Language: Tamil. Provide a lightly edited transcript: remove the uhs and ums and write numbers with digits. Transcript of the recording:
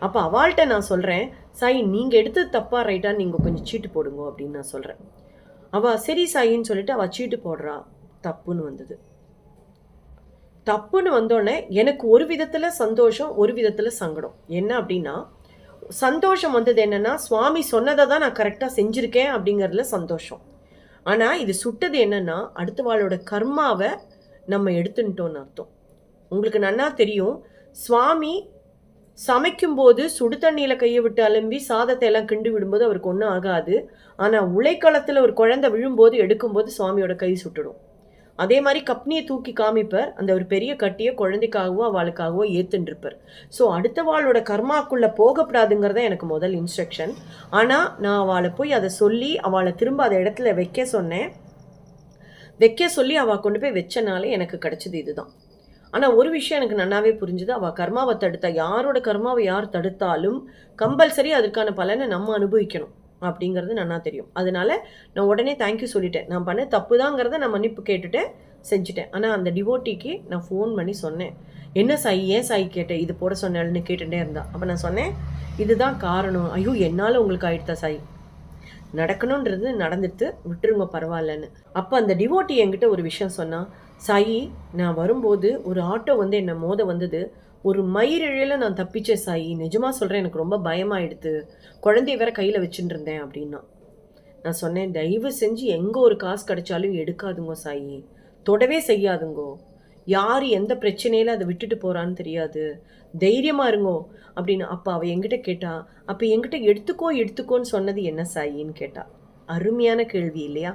அப்போ அவள்கிட்ட நான் சொல்கிறேன், சாய் நீங்கள் எடுத்தது தப்பா ரைட்டான்னு நீங்கள் கொஞ்சம் சீட்டு போடுங்க அப்படின்னு நான் சொல்கிறேன். அவள் சரி சாயின்னு சொல்லிட்டு அவள் சீட்டு போடுறா. தப்புன்னு வந்தது. தப்புன்னு வந்தோடனே எனக்கு ஒரு விதத்தில் சந்தோஷம், ஒரு விதத்தில் சங்கடம். என்ன அப்படின்னா, சந்தோஷம் வந்தது என்னன்னா, சுவாமி சொன்னதை தான் நான் கரெக்டாக செஞ்சுருக்கேன் அப்படிங்கிறதுல சந்தோஷம். ஆனால் இது சுட்டது என்னன்னா, அடுத்தவாளோட கர்மாவை நம்ம எடுத்துட்டோன்னு அர்த்தம். உங்களுக்கு நன்னா தெரியும், சுவாமி சமைக்கும்போது சுடு தண்ணியில் கையை விட்டு அலம்பி சாதத்தை எல்லாம் கிண்டு விடும்போது அவருக்கு ஒன்றும் ஆகாது. ஆனால் உலைக்களத்தில் ஒரு குழந்தை விழும்போது எடுக்கும்போது சுவாமியோட கை சுட்டுடும். அதே மாதிரி கப்னியை தூக்கி காமிப்பார், அந்த ஒரு பெரிய கட்டியை குழந்தைக்காகவோ அவளுக்காகவோ ஏத்துன்றிருப்பார். ஸோ அடுத்தவாளோட கர்மாக்குள்ளே போகப்படாதுங்கிறத எனக்கு முதல் இன்ஸ்ட்ரக்ஷன். ஆனால் நான் அவளை போய் அதை சொல்லி அவளை திரும்ப அதை இடத்துல வைக்க சொன்னேன். வைக்க சொல்லி அவள் கொண்டு போய் வச்சனால எனக்கு கிடைச்சது இதுதான். ஆனால் ஒரு விஷயம் எனக்கு நன்னாவே புரிஞ்சுது, அவள் கர்மாவை தடுத்தா, யாரோட கர்மாவை யார் தடுத்தாலும் கம்பல்சரி அதற்கான பலனை நம்ம அனுபவிக்கணும் அப்படிங்கிறது நன்னா தெரியும். அதனால நான் உடனே தேங்க்யூ சொல்லிட்டேன். நான் பண்ண தப்பு தாங்கிறத நான் மன்னிப்பு கேட்டுட்டேன், செஞ்சுட்டேன். ஆனால் அந்த டிவோட்டிக்கு நான் ஃபோன் பண்ணி சொன்னேன், என்ன சாய் ஏன் சாய் கேட்டேன், இது போட சொன்னாலுன்னு கேட்டுகிட்டே இருந்தா. அப்போ நான் சொன்னேன், இதுதான் காரணம். ஐயோ என்னால் உங்களுக்கு ஆயிடுதா சாய், நடக்கணுன்றது நடந்துட்டு விட்டுருங்க பரவாயில்லன்னு. அப்போ அந்த டிவோட்டி என்கிட்ட ஒரு விஷயம் சொன்னா, சாயி நான் வரும்போது ஒரு ஆட்டோ வந்து என்னை மோத வந்தது, ஒரு மயிரிழையில் நான் தப்பிச்சேன் சாயி, நிஜமாக சொல்கிறேன், எனக்கு ரொம்ப பயமாயிடுது, குழந்தைய வேற கையில் வச்சுட்டு இருந்தேன் அப்படின்னா. நான் சொன்னேன், தயவு செஞ்சு எங்கே ஒரு காசு கிடைச்சாலும் எடுக்காதுங்கோ சாயி, தொடவே செய்யாதுங்கோ, யார் எந்த பிரச்சனையில் அதை விட்டுட்டு போகிறான்னு தெரியாது, தைரியமாக இருங்கோ அப்படின்னு. அப்போ அவள் என்கிட்ட கேட்டா, அப்போ என்கிட்ட எடுத்துக்கோன்னு சொன்னது என்ன சாயின்னு கேட்டா. அருமையான கேள்வி இல்லையா?